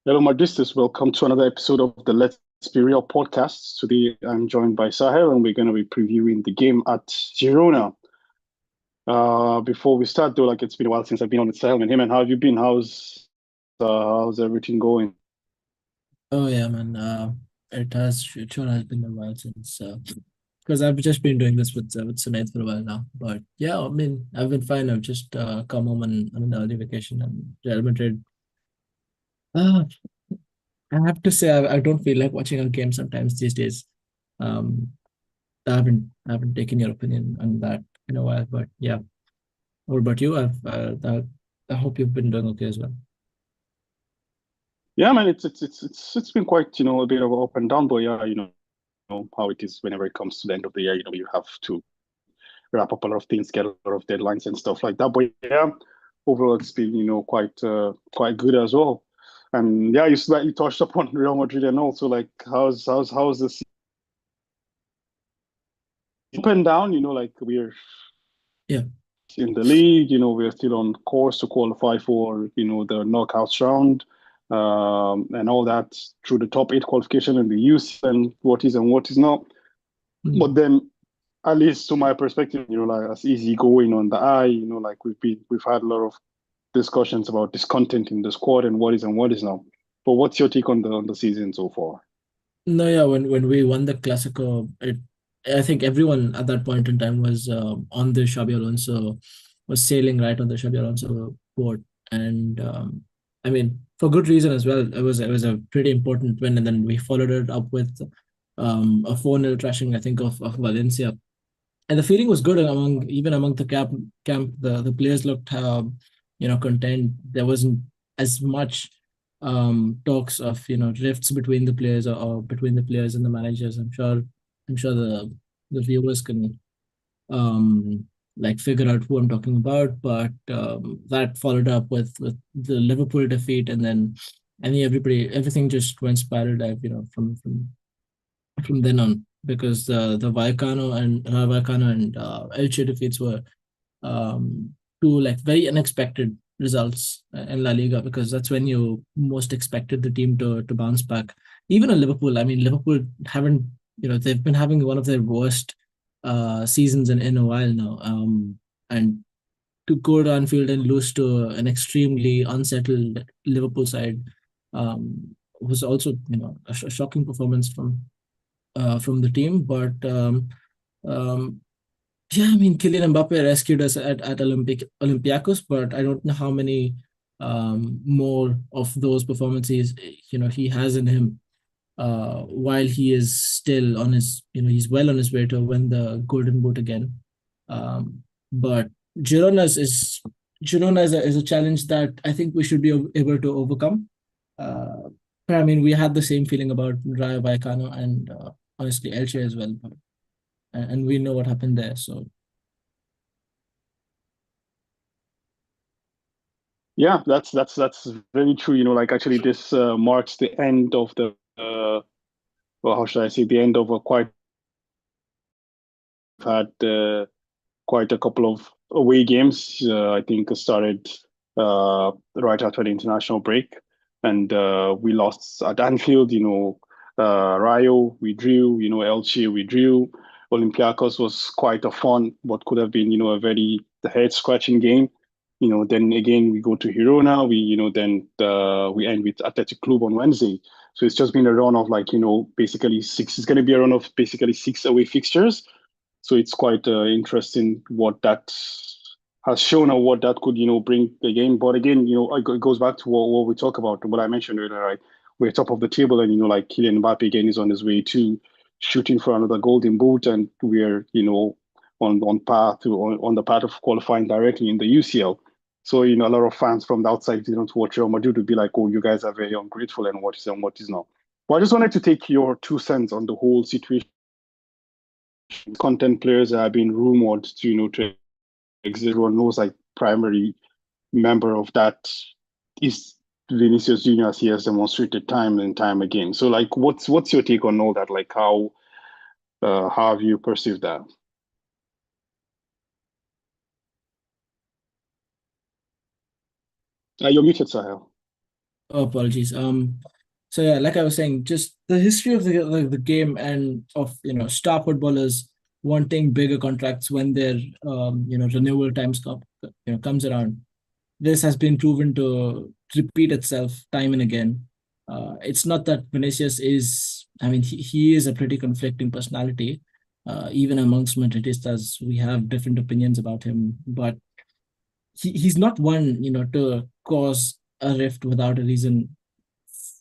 Hello, Madristas. Welcome to another episode of the Let's Be Real podcast. Today, I'm joined by Sahel, and we're going to be previewing the game at Girona. Before we start, though, like it's been a while since I've been on with Sahel and him. And how have you been? How's everything going? Oh yeah, man. It sure has been a while since because I've just been doing this with Sunaid for a while now. But yeah, I mean, I've been fine. I've just come home on an early vacation and Real Madrid. Uh, I have to say I don't feel like watching a game sometimes these days. Um, I haven't taken your opinion on that in a while, but yeah. What about you? I hope you've been doing okay as well. Yeah, man, it's been quite a bit of up and down, but yeah, how it is whenever it comes to the end of the year. You have to wrap up a lot of things, get a lot of deadlines and stuff like that. But yeah, overall it's been quite good as well. And yeah, you slightly touched upon Real Madrid and also like how's this up and down? Like we're Yeah. in the league. We're still on course to qualify for the knockouts round, and all that through the top eight qualification and the use and what is not. Mm. But then at least to my perspective, like as easy going on the eye, like we've had a lot of discussions about discontent in the squad and what is not. But what's your take on the season so far? No, yeah, when we won the Clasico, I think everyone at that point in time was on the Xabi Alonso, was sailing right on the Xabi Alonso boat, and I mean for good reason as well. It was a pretty important win, and then we followed it up with a 4-0 thrashing, I think, of Valencia, and the feeling was good among the camp. The players looked content. There wasn't as much talks of rifts between the players, or between the players and the managers. I'm sure the viewers can like figure out who I'm talking about. But that followed up with the Liverpool defeat, and then I think everything just went spiral dive, from then on, because the Vallecano and Elche defeats were two like very unexpected results in La Liga, because that's when you most expected the team to bounce back. Even in Liverpool, I mean, Liverpool haven't, they've been having one of their worst seasons in a while now. And to go to Anfield and lose to an extremely unsettled Liverpool side was also, a shocking performance from the team. But um, yeah, I mean, Kylian Mbappe rescued us at Olympiacos, but I don't know how many more of those performances he has in him. While he is still on his, he's well on his way to win the Golden Boot again. But Girona's is Girona is a challenge that I think we should be able to overcome. Uh, I mean, we had the same feeling about Rayo Vallecano and honestly Elche as well, but, and we know what happened there. So Yeah, that's very true. Like actually this marks the end of the well, how should I say, the end of a quite had quite a couple of away games. I think it started right after the international break, and we lost at Anfield. Rayo we drew. Elche we drew. Olympiacos was quite a fun, what could have been a very head scratching game. Then again we go to Girona. Then we end with Athletic Club on Wednesday. So it's just been a run of like basically six. It's going to be a run of basically six away fixtures, so it's quite interesting what that has shown and what that could, bring again. But again, it goes back to what we talk about, what I mentioned earlier, right? We're top of the table, and like Kylian Mbappe again is on his way to shooting for another golden boot, and we're on the path of qualifying directly in the UCL. So a lot of fans from the outside, if they don't watch Real Madrid, would be like, "Oh, you guys are very ungrateful," and what is not. But I just wanted to take your 2 cents on the whole situation. Content players have been rumored to to exist. Everyone knows like primary member of that is Vinicius Junior, as he has demonstrated time and time again. So like what's your take on all that? Like how have you perceived that? You're muted, Sahel. Oh, apologies. So yeah, like I was saying, just the history of the game and of star footballers wanting bigger contracts when their renewal times comes around. This has been proven to repeat itself time and again. It's not that Vinicius is, I mean, he is a pretty conflicting personality. Even amongst Madridistas, we have different opinions about him, but he's not one, to cause a rift without a reason,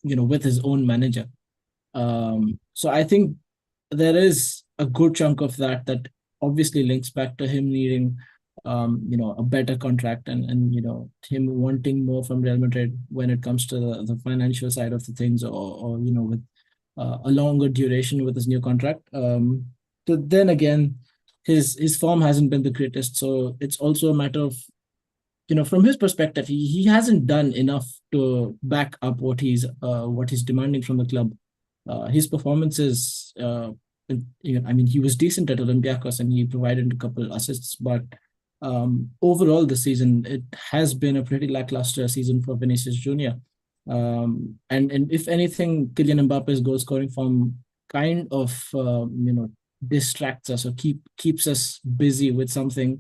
with his own manager. So I think there is a good chunk of that obviously links back to him needing a better contract and him wanting more from Real Madrid when it comes to the financial side of the things or with a longer duration with his new contract. But then again, his form hasn't been the greatest, so it's also a matter of from his perspective, he hasn't done enough to back up what he's demanding from the club. His performances, I mean, he was decent at Olympiacos and he provided a couple assists, but overall the season it has been a pretty lackluster season for Vinicius Junior. And if anything, Kylian Mbappe's goal scoring form kind of distracts us or keeps us busy with something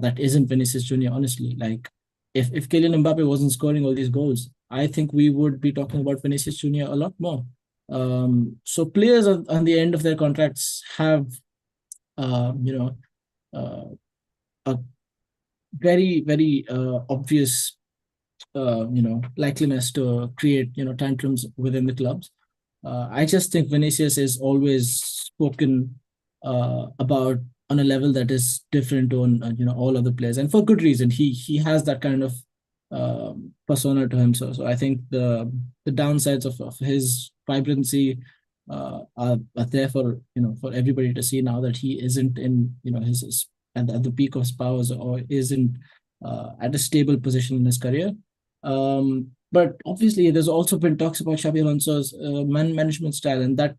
that isn't Vinicius Junior. Honestly, like if Kylian Mbappe wasn't scoring all these goals, I think we would be talking about Vinicius Junior a lot more. So players on the end of their contracts have, uh, you know, uh, a very obvious likeliness to create tantrums within the clubs. I just think Vinicius is always spoken about on a level that is different on all other players, and for good reason. He has that kind of persona to him. So I think the downsides of his vibrancy are there for for everybody to see now that he isn't in his at the peak of his powers or isn't at a stable position in his career. But obviously, there's also been talks about Xabi Alonso's management style, and that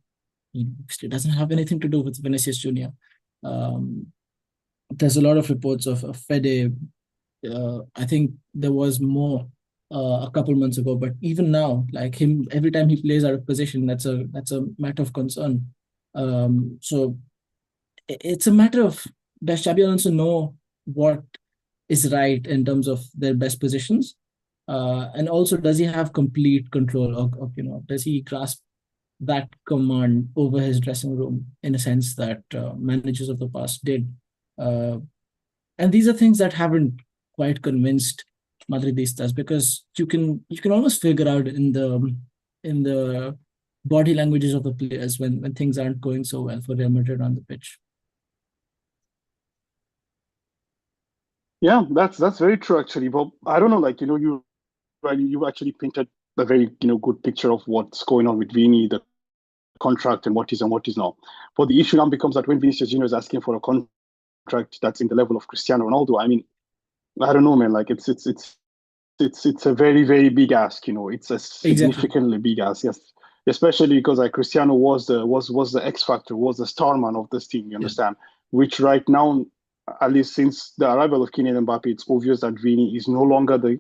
it doesn't have anything to do with Vinicius Junior. Um, there's a lot of reports of Fede. I think there was more a couple months ago, but even now, like him, every time he plays out of position, that's a matter of concern. So it's a matter of, does Xabi Alonso know what is right in terms of their best positions? And also, does he have complete control of does he grasp that command over his dressing room in a sense that managers of the past did? Uh, and these are things that haven't quite convinced Madridistas because you can almost figure out in the body languages of the players when things aren't going so well for Real Madrid on the pitch. Yeah, that's very true actually. But I don't know, like you actually painted a very good picture of what's going on with Vini, the contract, and what is and what is not. But the issue now becomes that when Vinicius Junior is asking for a contract that's in the level of Cristiano Ronaldo, I mean, I don't know, man. Like it's a very very big ask. It's a Exactly. significantly big ask. Yes, especially because like Cristiano was the X factor, was the star man of this team. You Yeah. understand? Which right now, at least since the arrival of Kylian Mbappe, it's obvious that Vini is no longer the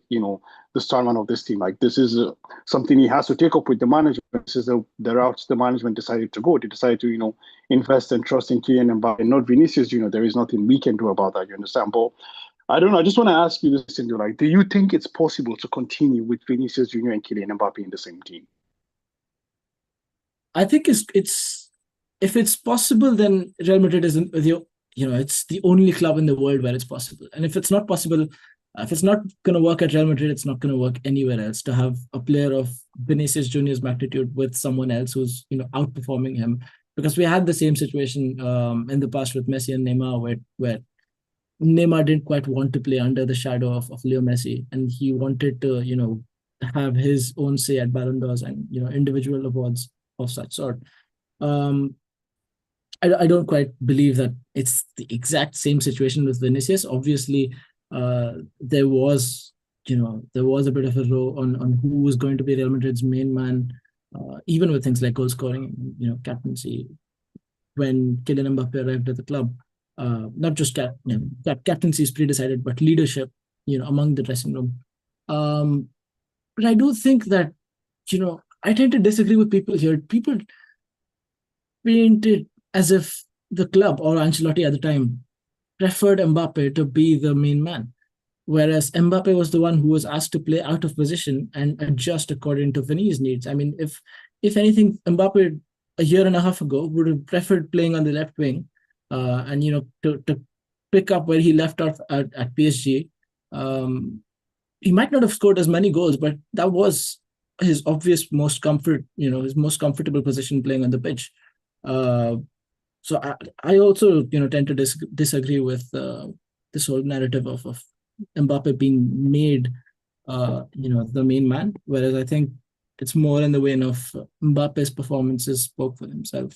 star man of this team. Like this is something he has to take up with the management. This is the route the management decided to go. They decided to invest and trust in Kylian Mbappe, not Vinicius Junior. There is nothing we can do about that. You understand? But I don't know. I just want to ask you this, Cindy. Like, do you think it's possible to continue with Vinicius Junior and Kylian Mbappe in the same team? I think it's if it's possible, then Real Madrid isn't it's the only club in the world where it's possible. And if it's not possible, if it's not going to work at Real Madrid, it's not going to work anywhere else. To have a player of Vinicius Junior's magnitude with someone else who's outperforming him, because we had the same situation in the past with Messi and Neymar, where Neymar didn't quite want to play under the shadow of Leo Messi, and he wanted to have his own say at Ballon d'Ors and individual awards of such sort. Um, I don't quite believe that it's the exact same situation with Vinicius. Obviously, there was there was a bit of a row on who was going to be Real Madrid's main man, even with things like goal scoring, captaincy. When Kylian Mbappe arrived at the club, not just captaincy is pre-decided, but leadership, among the dressing room. Um, But I do think that, I tend to disagree with people here. People paint it as if the club or Ancelotti at the time preferred Mbappe to be the main man, whereas Mbappe was the one who was asked to play out of position and adjust according to Vinny's needs. I mean, if anything, Mbappe a year and a half ago would have preferred playing on the left wing, and to pick up where he left off at PSG. Um, he might not have scored as many goals, but that was his obvious most comfort, his most comfortable position playing on the pitch. Uh, so I also tend to disagree with this whole narrative of Mbappe being made the main man, whereas I think it's more in the vein of Mbappe's performances spoke for himself.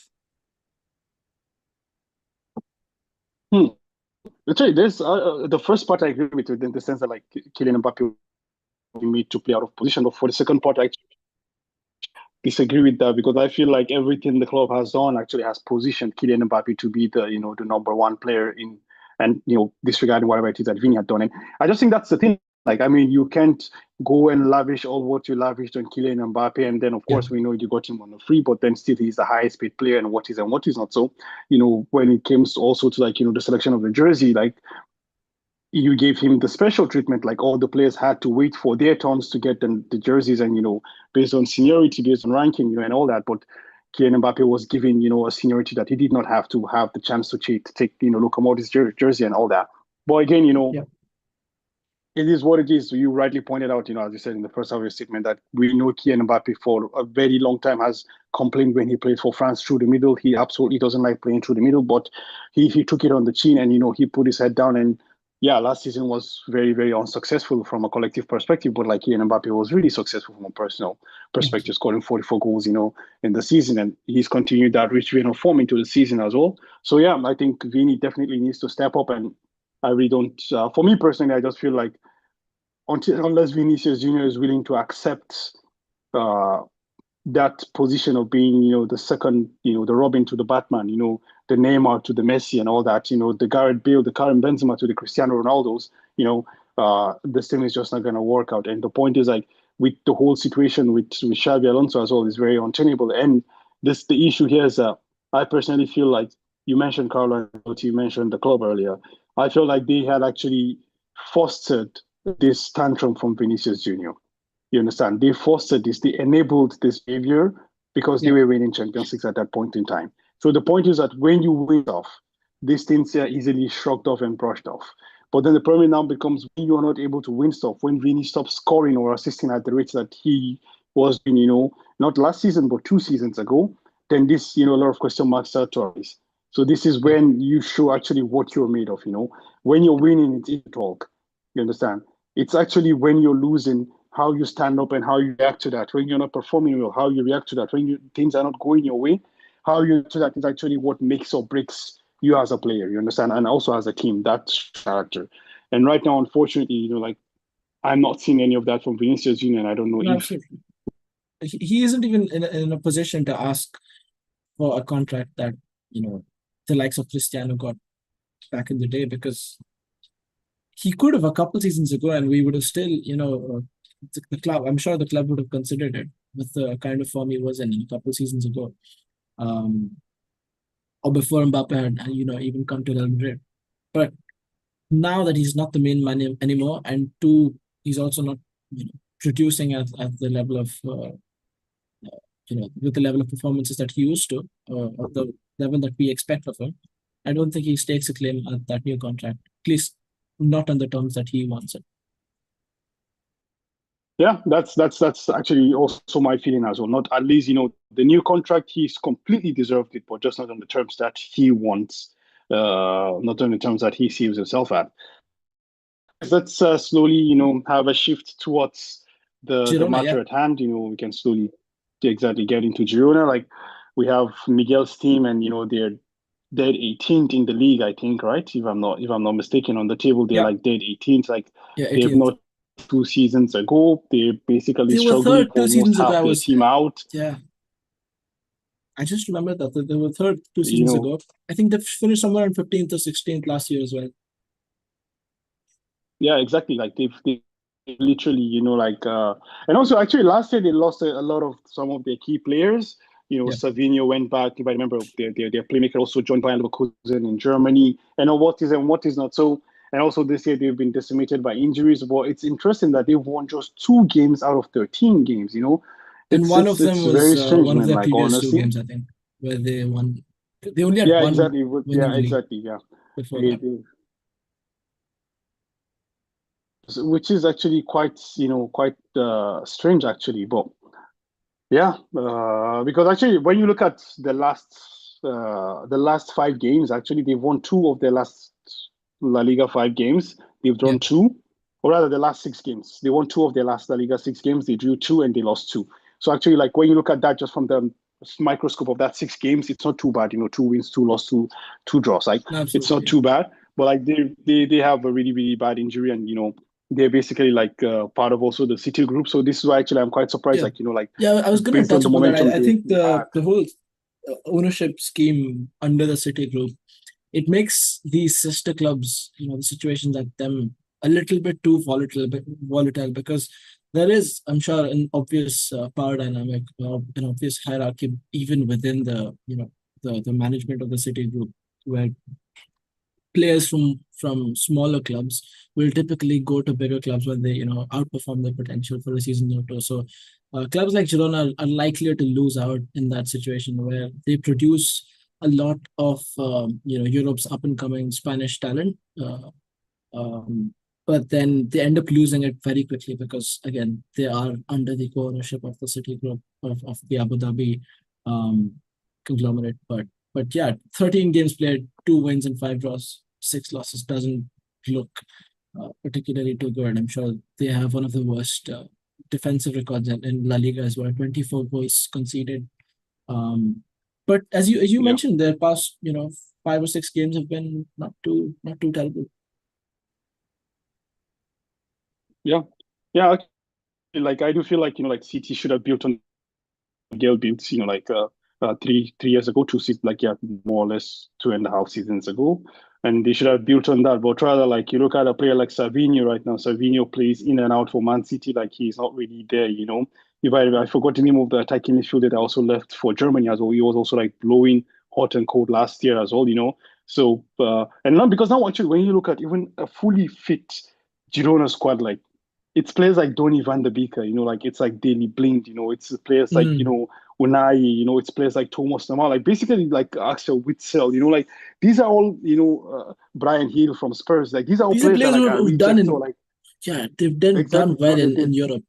Hmm. Actually, there's the first part I agree with you in the sense that like Kylian Mbappe will be made to play out of position, but for the second part, I disagree with that because I feel like everything the club has done actually has positioned Kylian Mbappe to be the number one player in, and disregarding whatever it is that Vini had done. And I just think that's the thing. Like, I mean, you can't go and lavish all what you lavished on Kylian Mbappe, and then of Yeah, course we know you got him on a free, but then still he's the highest paid player and what is not. So, when it comes also to like the selection of the jersey, like you gave him the special treatment. Like all the players had to wait for their turns to get the jerseys, and based on seniority, based on ranking, and all that. But Kylian Mbappe was given a seniority that he did not have to have the chance to take Luka Modric's jersey and all that. But again, yeah, it is what it is. You rightly pointed out, as you said in the first half of your statement, that we know Kylian Mbappe for a very long time has complained when he played for France through the middle. He absolutely doesn't like playing through the middle, but he took it on the chin, and he put his head down. And yeah, last season was very, very unsuccessful from a collective perspective, but like Kylian Mbappe was really successful from a personal yeah. perspective, scoring 44 goals, in the season, and he's continued that rich vein of form into the season as well. So yeah, I think Vini definitely needs to step up, and I really don't. For me personally, I just feel like unless Vinicius Junior is willing to accept uh, that position of being, the second, the Robin to the Batman, the Neymar to the Messi and all that, the Gareth Bale, the Karim Benzema to the Cristiano Ronaldos, this thing is just not going to work out. And the point is, like, with the whole situation with Xabi Alonso as well is very untenable. And the issue here is that I personally feel like you mentioned Carlo Ancelotti, you mentioned the club earlier. I feel like they had actually fostered this tantrum from Vinicius Junior. You understand? They fostered this, they enabled this behavior because they Yeah. were winning Champions League at that point in time. So the point is that when you win off, these things are easily shrugged off and brushed off. But then the problem now becomes when you are not able to win stuff, when Vinny stops scoring or assisting at the rate that he was doing, not last season, but 2 seasons ago, then this, a lot of question marks start to arise. So this is Yeah. when you show actually what you're made of. When you're winning, it's easy to talk. You understand? It's actually when you're losing, how you stand up and how you react to that. When you're not performing well, how you react to that. When things are not going your way, how you react to that is actually what makes or breaks you as a player. You understand? And also as a team, that character. And right now, unfortunately, like I'm not seeing any of that from Vinicius Junior. And I don't know No, if absolutely. He isn't even in a position to ask for a contract that, the likes of Cristiano got back in the day, because he could have a couple seasons ago, and we would have still, the club. I'm sure the club would have considered it with the kind of form he was in a couple seasons ago, um, or before Mbappe had, even come to Real Madrid. But now that he's not the main man anymore, and two, he's also not, producing at the level of, with the level of performances that he used to, or the level that we expect of him. I don't think he stakes a claim at that new contract, at least not on the terms that he wants it. yeah, that's actually also my feeling as well. Not at least, the new contract, he's completely deserved it, but just not on the terms that he wants, not on the terms that he sees himself at. Let's slowly, have a shift towards the Girona, yeah, matter at hand. We can slowly exactly get into Girona. Like we have Miguel's team, and they're dead 18th in the league, I think, right? If I'm not mistaken, on the table they're yeah, like dead 18th. Like yeah, they've 18th. not 2 seasons ago. They're basically They were struggling, third two almost seasons ago. half their team out. Yeah, I just remember that they were third two You seasons know, ago. I think they finished somewhere in 15th or 16th last year as well. yeah, exactly. Like they've literally, and also actually last year they lost a lot of some of their key players. Yeah. Savinho went back. If I remember, their playmaker also joined Bayern Leverkusen in Germany, and what is and what is not. So, and also this year they've been decimated by injuries. But it's interesting that they've won just 2 games out of 13 games. And It's one it's of them it's was very strange, one of man. their Like previous two honestly, games, I think, where they won. They only had yeah, one exactly. win Yeah, in the league exactly. Yeah, before they, that. they which is actually quite strange actually, but. Yeah, because actually, when you look at the last 5 games, actually they've won 2 of their last La Liga 5 games. They've Yeah. drawn 2, or rather the last 6 games. They won 2 of their last La Liga 6 games. They drew 2 and they lost 2. So actually, like when you look at that just from the microscope of that 6 games, it's not too bad. 2 wins, 2 loss, two draws. Like it's not Absolutely. too bad. But like they have a really really bad injury, and they're basically like part of also the City group. So this is why actually I'm quite surprised. Yeah. Like Yeah, I was gonna based on touch the upon that. momentum I they think they had. the whole ownership scheme under the City Group, it makes these sister clubs, the situations at them a little bit too volatile because there is, I'm sure, an obvious power dynamic, an obvious hierarchy even within the management of the City Group, where players from smaller clubs will typically go to bigger clubs when they outperform their potential for a season or two. So clubs like Girona are likelier to lose out in that situation where they produce a lot of Europe's up and coming Spanish talent. Um, but then they end up losing it very quickly because again they are under the co-ownership of the City Group of the Abu Dhabi um, conglomerate. But yeah, 13 games played, 2 wins and 5 draws, 6 losses doesn't look particularly too good. I'm sure they have one of the worst defensive records in La Liga as well. 24 goals conceded. Um, but as you Yeah, mentioned, their past 5 or 6 games have been not too terrible. yeah, yeah. Actually, like I do feel like like City should have built on Gale built, like 3 years ago, 2 seasons, like yeah, more or less 2.5 seasons ago, and they should have built on that. But rather, like you look at a player like Savinho right now. Savinho plays in and out for Man City, like he's not really there. If I forgot the name of the attacking midfielder that also left for Germany as well. He was also like blowing hot and cold last year as well. So and now because now actually when you look at even a fully fit Girona squad, like it's players like Donny van der Beek, like it's like Daily Blind, it's players like, Mm. Unai, it's players like Thomas Lamar, like basically like Axel Witsel, like these are all, Brian Hill from Spurs, like these are all These are players that players like who've, are who've done rejects or in like yeah, they've done exactly, well in Europe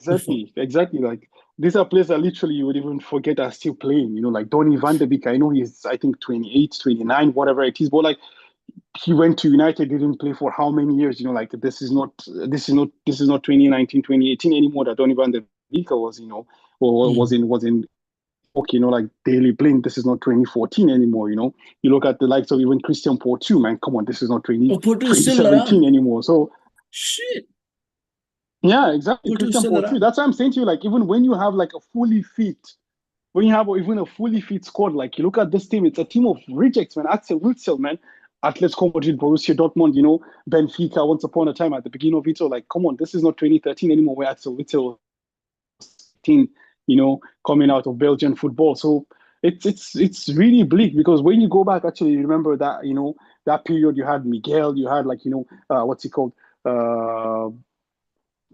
before. exactly, like these are players that literally you would even forget are still playing, like Donny van der Beek, I know he's I think 28, 29, whatever it is, but like he went to United, didn't play for how many years? Like this is not 2019, 2018 anymore. That Donny van der Beek was, or was Mm. in okay, like Daily Blind. This is not 2014 anymore. You look at the likes of even Christian Portu, man. Come on, this is not 20, Oh, Porto is still 2017 around. anymore. So Shit, yeah, exactly, Porto is Christian still Portu. around. That's what I'm saying to you. Like even when you have like a fully fit. When you have even a fully fit squad, like you look at this team, it's a team of rejects, man. Axel Witsel, man. Atletico Madrid, Borussia Dortmund, Benfica once upon a time at the beginning of it. So, like, come on, this is not 2013 anymore where Axel Witsel was team, coming out of Belgian football. So it's really bleak because when you go back, actually, you remember that, that period you had Miguel, you had like, what's he called? Uh,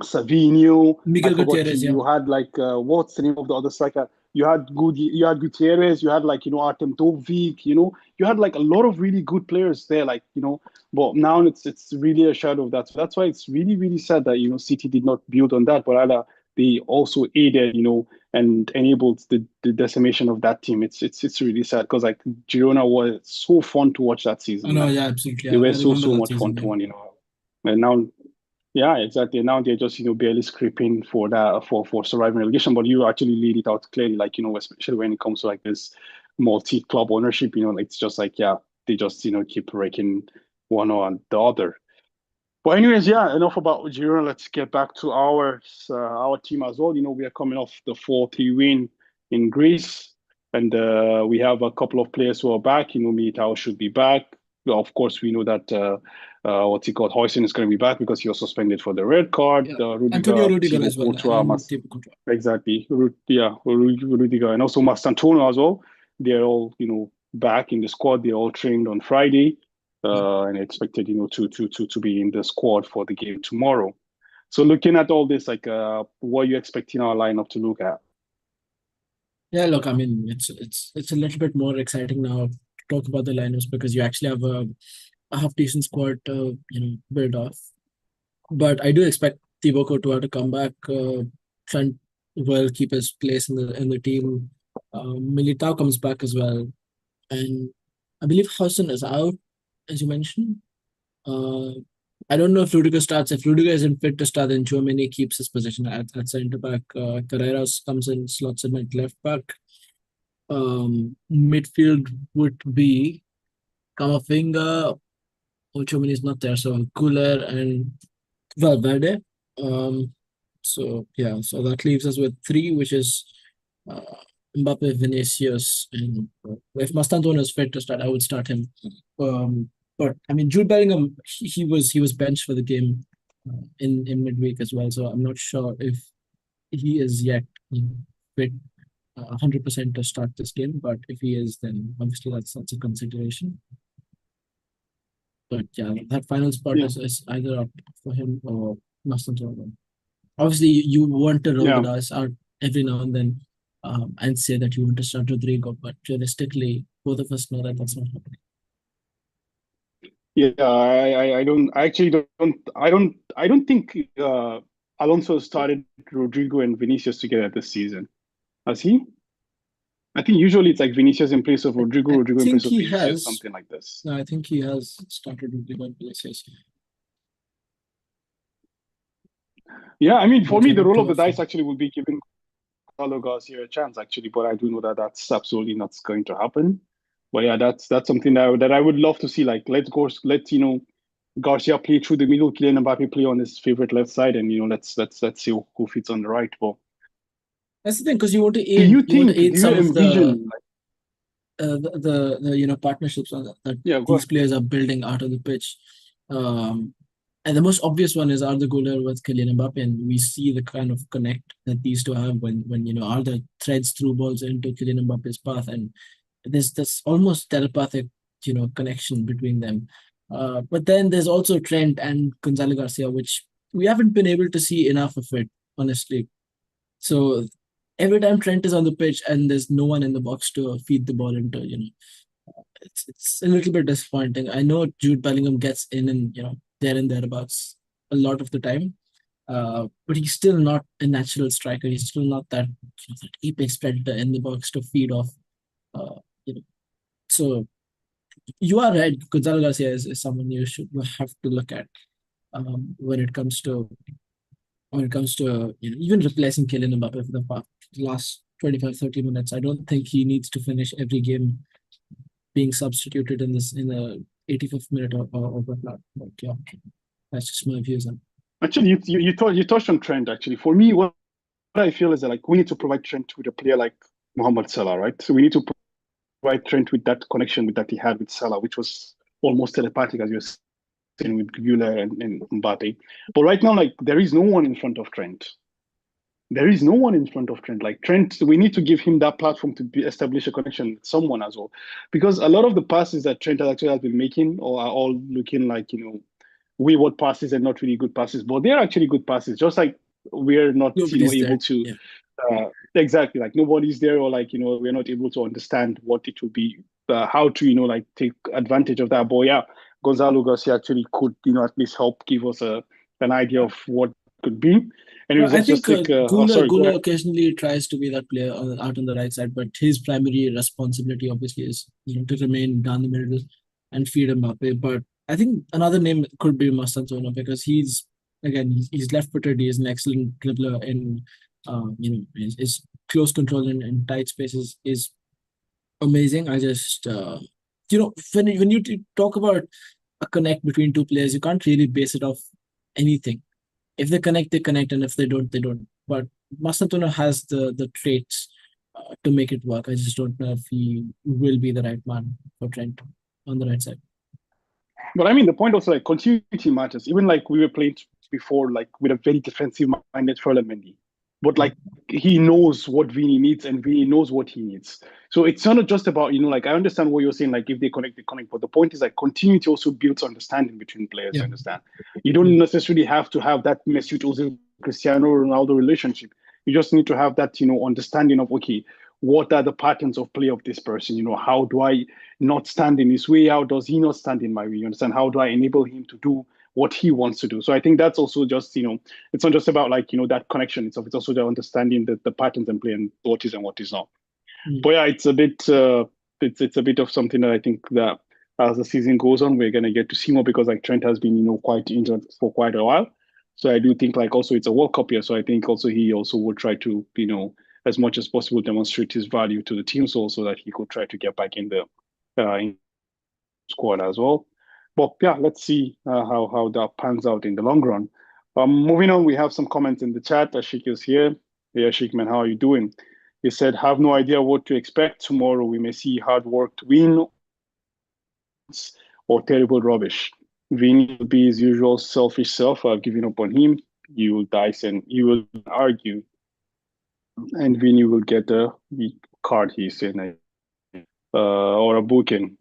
Savinho. I Miguel forgot Gutierrez, yeah. you had like what's the name of the other striker? You had Gutierrez, you had like Artem Dovik, you had like a lot of really good players there, like but now it's really a shadow of that. So that's why it's really really sad that City did not build on that, but rather they also aided and enabled the decimation of that team. It's really sad because like Girona was so fun to watch that I season, know, man. yeah, absolutely. They I were so remember so that much season, fun to yeah. watch, and now yeah, exactly. Now they're just, barely scraping for that for surviving relegation. But you actually laid it out clearly, like, especially when it comes to like this multi-club ownership, like, it's just like, yeah, they just, keep raking one on the other. But anyways, yeah, enough about Girona. Let's get back to our team as well. We are coming off the 4-3 win in Greece. And we have a couple of players who are back. Militao should be back. Of course, we know that what's he called, Hoyson is going to be back because he was suspended for the red card. Yeah, Antonio Rudiger, Rudiger Thibaut as well, Courtois, and Thibaut Courtois. exactly, Rudiger, and also Mastantuono as well. They're all back in the squad. They all trained on Friday, Yeah. and expected to be in the squad for the game tomorrow. So looking at all this, like, what are you expecting our lineup to look at? Yeah, look, I mean, it's a little bit more exciting now to talk about the lineups because you actually have a half decent squad to build off. But I do expect Thibaut Courtois to come back. Trent will keep his place in the team. Militao comes back as well, and I believe Hudson is out, as you mentioned. Uh, I don't know if Rudiger starts. If Rudiger isn't fit to start, then Tchouaméni keeps his position at centre back. Carreras comes in, slots in at left back. Midfield would be Kamavinga. Tchouaméni is not there, so Guler and Valverde. Um, so yeah, so that leaves us with three, which is uh, Mbappe, Vinicius, and if Mastantuono is fit to start, I would start him. But I mean, Jude Bellingham, he was benched for the game in midweek as well, so I'm not sure if he is yet fit 100% to start this game. But if he is, then obviously that's a consideration. But yeah, that final spot Yeah, is either up for him or Mastantuono. Obviously, you want to roll the yeah. dice out every now and then and say that you want to start Rodrigo, but realistically, both of us know that that's not happening. Yeah, I actually I don't think Alonso started Rodrigo and Vinicius together this season. Has he? I think usually it's like Vinicius in place of Rodrigo, I Rodrigo in think place of he Vinicius, has. something like this. No, I think he has started Rodrigo and Vinicius, Yeah, I mean, for but me, you're the not roll too of the off. dice actually would be giving Gonzalo Garcia a chance, actually, but I do know that that's absolutely not going to happen. But yeah, that's something that I would love to see. Like, let Garcia play through the middle, Kylian Mbappe play on his favorite left side, and let's see who fits on the right. But That's the thing, because you want to do aid you some of envision like, the partnerships that yeah, go these ahead. players are building out of the pitch. And the most obvious one is Arda Güler with Kylian Mbappe, and we see the kind of connect that these two have when Arda threads through balls into Kylian Mbappe's path, and there's this almost telepathic connection between them. But then there's also Trent and Gonzalo Garcia, which we haven't been able to see enough of it, honestly. So every time Trent is on the pitch and there's no one in the box to feed the ball into, it's a little bit disappointing. I know Jude Bellingham gets in and there and thereabouts a lot of the time, but he's still not a natural striker. He's still not that apex predator in the box to feed off. Uh, you know. So you are right. Gonzalo Garcia is someone you have to look at when it comes to even replacing Kylian Mbappe for the last 25-30 minutes. I don't think he needs to finish every game being substituted in the 85th minute of the plot. But yeah, that's just my views on. Actually, you touched on Trent. Actually, for me, what I feel is that, like, we need to provide Trent with a player like Mohamed Salah, right? So we need to provide Trent with that connection with that he had with Salah, which was almost telepathic, as you're saying, with Güler and Mbappe. But right now, like, there is no one in front of Trent. There is no one in front of Trent. Like, Trent, we need to give him that platform to establish a connection with someone as well, because a lot of the passes that Trent actually has been making or are all looking like wayward passes and not really good passes, but they're actually good passes. Just like we're not Nobody's able there. to Yeah. exactly, like nobody's there, or like we're not able to understand what it would be, how to like take advantage of that. But yeah, Gonzalo Garcia actually could at least help give us an idea of what could be. And it No, was I just think like oh, sorry, go Gula ahead. occasionally tries to be that player out on the right side, but his primary responsibility obviously is to remain down the middle and feed Mbappe. But I think another name could be Mastantuono because he's left-footed. He is an excellent dribbler in his close control in tight spaces is amazing. I just when you talk about a connect between two players, you can't really base it off anything. If they connect, and if they don't, they don't. But Mastantuono has the traits to make it work. I just don't know if he will be the right man for Trent on the right side. But I mean, the point also like continuity matters. Even like we were playing before, like with a very defensive minded Ferland Mendy, but Yeah. like he knows what Vini needs and Vini knows what he needs. So it's not just about like I understand what you're saying. Like if they connect. But the point is like continuity also builds understanding between players. You Yeah. understand? You Yeah. don't necessarily have to have that Mesut Ozil Cristiano Ronaldo relationship. You just need to have that understanding of okay, what are the patterns of play of this person? How do I not stand in his way? How does he not stand in my way? You understand? How do I enable him to do what he wants to do? So I think that's also just, it's not just about like, that connection itself. It's also the understanding the patterns and play and what is and what is not. Mm. But yeah, it's a bit, it's a bit of something that I think that as the season goes on, we're going to get to see more because like Trent has been, quite injured for quite a while. So I do think like also it's a World Cup year. So I think also he also will try to, as much as possible demonstrate his value to the team so that he could try to get back in the in squad as well. But yeah, let's see how that pans out in the long run. Moving on, we have some comments in the chat. Ashik is here. Hey, Ashik, man, how are you doing? He said, have no idea what to expect tomorrow. We may see hard work to win or terrible rubbish. Vini will be his usual selfish self. I've given up on him. You will dice and you will argue, and Vini will get a card, he's saying, or a booking.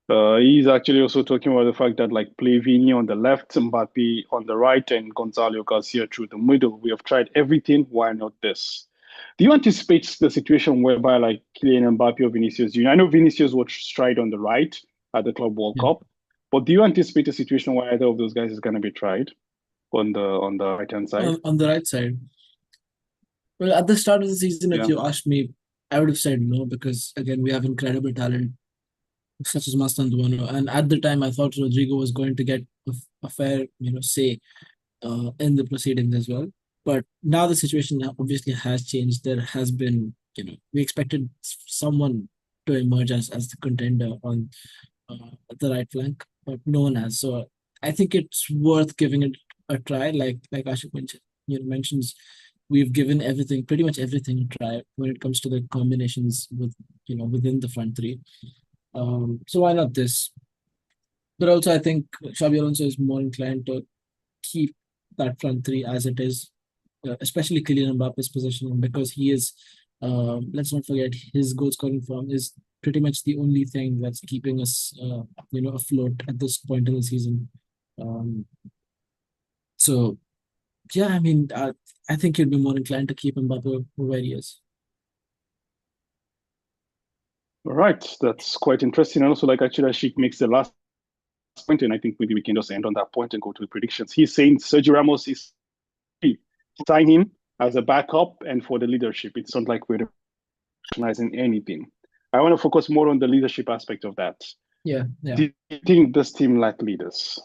He's actually also talking about the fact that like play Vini on the left, Mbappe on the right, and Gonzalo Garcia through the middle. We have tried everything. Why not this? Do you anticipate the situation whereby like Kylian Mbappe or Vinicius Junior? I know Vinicius was tried on the right at the Club World Yeah. Cup, but do you anticipate a situation where either of those guys is going to be tried on the right hand side? On the right side. Well, at the start of the season, if Yeah. you asked me, I would have said no because again, we have incredible talent such as Mastantuono. And at the time, I thought Rodrigo was going to get a fair, say in the proceedings as well. But now the situation obviously has changed. There has been, we expected someone to emerge as the contender on the right flank, but no one has. So I think it's worth giving it a try. Like Ashik mentioned, mentions we've given everything, pretty much everything a try when it comes to the combinations within the front three. So why not this? But also, I think Xabi Alonso is more inclined to keep that front three as it is, especially Kylian Mbappe's position, because he is, let's not forget, his goal scoring form is pretty much the only thing that's keeping us, afloat at this point in the season. Um, so, yeah, I mean, I think you'd be more inclined to keep Mbappe where he is. All right, that's quite interesting. And also, like actually, Ashik makes the last point, and I think maybe we can just end on that point and go to the predictions. He's saying Sergio Ramos is sign him as a backup and for the leadership. It's not like we're recognizing anything. I want to focus more on the leadership aspect of that. Yeah, yeah, Do you think this team lack leaders?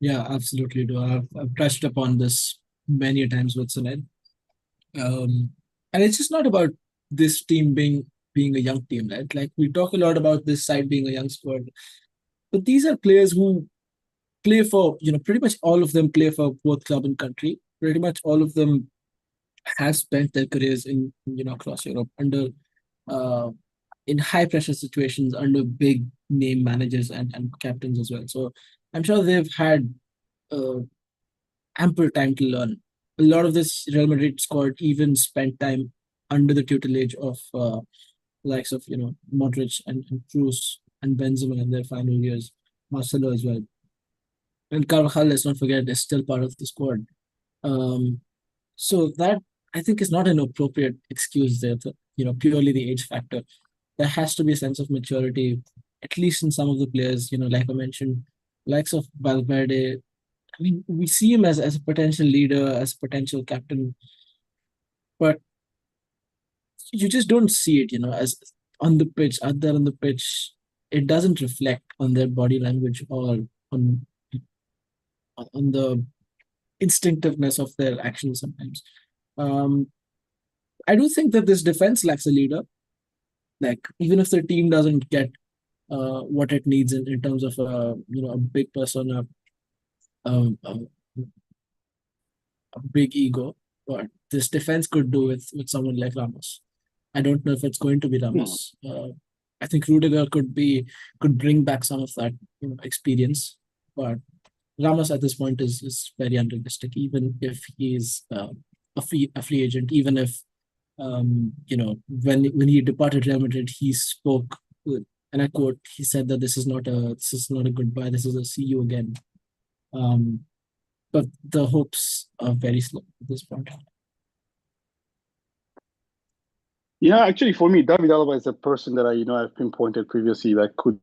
yeah, absolutely. Do I've touched upon this many times with Suned. And it's just not about this team being a young team, right? Like we talk a lot about this side being a young squad, but these are players who play for, pretty much all of them play for both club and country. Pretty much all of them have spent their careers in, across Europe under, uh, in high pressure situations under big name managers and captains as well. So I'm sure they've had uh, ample time to learn. A lot of this Real Madrid squad even spent time under the tutelage of likes of Modric and Kroos and Benzema in their final years, Marcelo as well, and Carvajal. Let's not forget is still part of the squad. Um, so that I think is not an appropriate excuse there. Purely the age factor. There has to be a sense of maturity, at least in some of the players. Like I mentioned, likes of Valverde. I mean, we see him as a potential leader, as a potential captain, but you just don't see it, as on the pitch, out there on the pitch. It doesn't reflect on their body language or on on the instinctiveness of their actions sometimes. Um, I do think that this defense lacks a leader. Like even if the team doesn't get what it needs in terms of a big persona, a big ego, but this defense could do with someone like Ramos. I don't know if it's going to be Hmm. Ramos. I think Rudiger could bring back some of that experience, but Ramos at this point is very unrealistic. Even if he's a free agent, even if when he departed Real Madrid, he spoke, and I quote, he said that this is not a goodbye, this is a see you again. Um, but the hopes are very slow at this point. Yeah, actually, for me, David Alaba is a person that I've pinpointed previously that could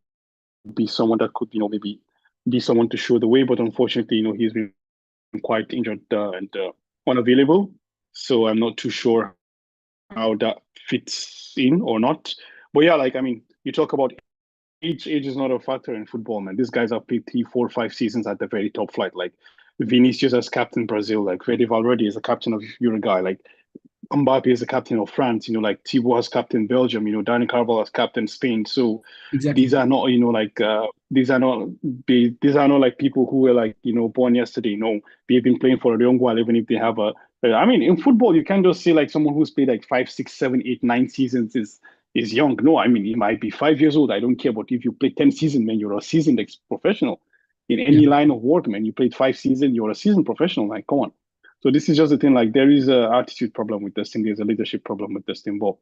be someone that could maybe be someone to show the way, but unfortunately, he's been quite injured and unavailable. So I'm not too sure how that fits in or not. But yeah, like I mean, you talk about age. Age is not a factor in football, man. These guys have played 3, 4, 5 seasons at the very top flight. Like Vinicius as captain Brazil, like Fede Valverde is a captain of Uruguay, like Mbappe is the captain of France, like Thibaut as captain Belgium, Dani Carvajal as captain Spain. So these Exactly. are not, like these are not like people who were like, born yesterday. No, they've been playing for a long while, even if they have I mean, in football, you can't just say like someone who's played like 5, 6, 7, 8, 9 seasons is young. No, I mean, he might be 5 years old. I don't care. But if you play 10 seasons, man, you're a seasoned professional in Yeah. any line of work, man. You played 5 seasons, you're a seasoned professional. Like, come on. So this is just the thing. Like there is a attitude problem with this thing. There's a leadership problem with this thing. But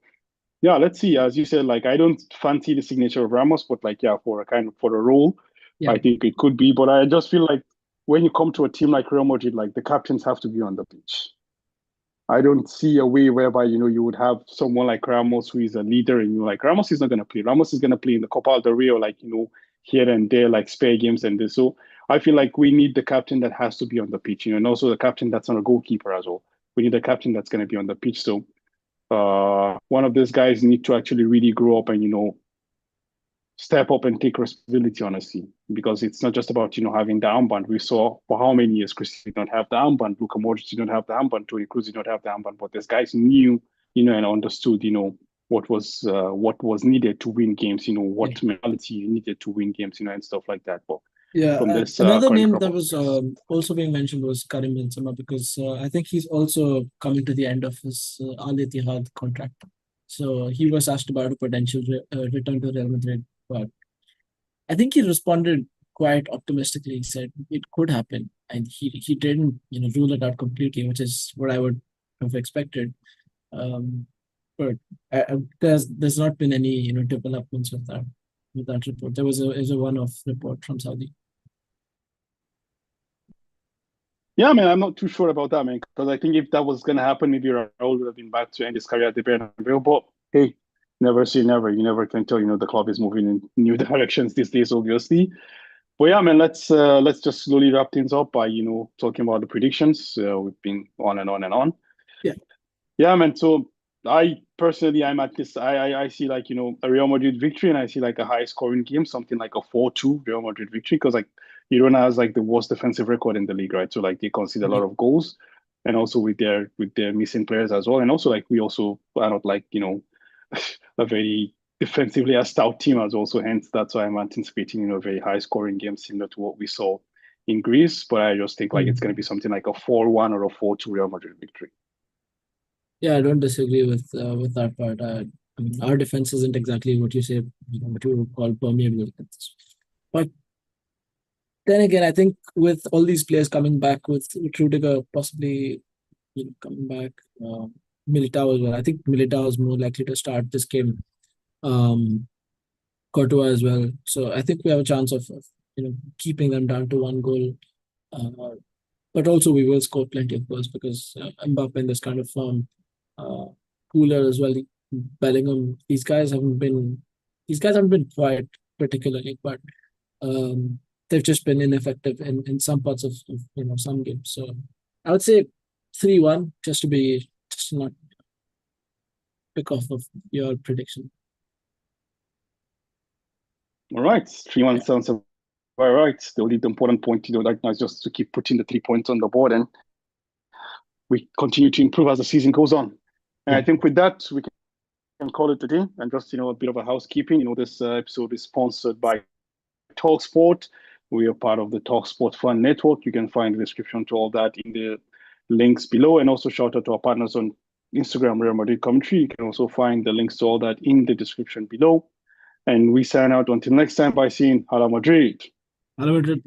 yeah, let's see. As you said, like I don't fancy the signature of Ramos, but like yeah, for a role, Yeah. I think it could be. But I just feel like when you come to a team like Real Madrid, like the captains have to be on the pitch. I don't see a way whereby you would have someone like Ramos who is a leader, and like Ramos is not going to play. Ramos is going to play in the Copa del Rey, or like here and there, like spare games and this. So I feel like we need the captain that has to be on the pitch, and also the captain that's not a goalkeeper as well. We need a captain that's going to be on the pitch. So one of these guys need to actually really grow up and step up and take responsibility, honestly, because it's not just about having the armband. We saw for how many years Cristiano did not have the armband, Luka Modric did not have the armband, Toni Kroos did not have the armband, but these guys knew, and understood, what was needed to win games, Yeah. what mentality you needed to win games, and stuff like that. But Yeah, from this another current name crop that of was players. also being mentioned was Karim Benzema because I think he's also coming to the end of his Al Ittihad contract. So he was asked about a potential return to Real Madrid, but I think he responded quite optimistically. He said it could happen, and he didn't rule it out completely, which is what I would have expected. Um, but there's not been any developments with that report. There was a one-off report from Saudi. Yeah, man, I'm not too sure about that, man, because I think if that was going to happen, maybe Raul would have been back to end his career at the Bernabeu. But hey, never say never. You never can tell. The club is moving in new directions these days, obviously. But yeah, man, let's just slowly wrap things up by talking about the predictions. We've been on and on and on. Yeah. Yeah, man. So I personally, I'm at this. I see like a Real Madrid victory, and I see like a high scoring game, something like a 4-2 Real Madrid victory, because like Girona has like the worst defensive record in the league, right? So like they concede a lot of goals, and also with their missing players as well, and also like we also are not like a very defensively a stout team as also. Hence, that's why I'm anticipating a very high scoring game similar to what we saw in Greece. But I just think like it's going to be something like a 4-1 or a 4-2 Real Madrid victory. Yeah, I don't disagree with that part. I mean, our defense isn't exactly what you say, what you would call permeable. But then again, I think with all these players coming back, with Rudiger possibly coming back, Militao as well. I think Militao is more likely to start this game. Um, Courtois as well. So I think we have a chance of keeping them down to one goal. Uh, but also we will score plenty of goals because Mbappe in this kind of form, uh, Cooler as well, Bellingham. These guys haven't been quiet particularly, but they've just been ineffective in some parts of some games. So I would say 3-1 just to not pick off of your prediction. All right, 3-1 Yeah. sounds about right. The only important point, right now is just to keep putting the 3 points on the board, and we continue to improve as the season goes on. And Yeah. I think with that, we can call it a day. And just a bit of a housekeeping. This episode is sponsored by Talksport. We are part of the Talksport Fan Network. You can find the description to all that in the links below, and also shout out to our partners on Instagram, Real Madrid Commentary. You can also find the links to all that in the description below. And we sign out until next time by saying Hala Madrid. Hala Madrid.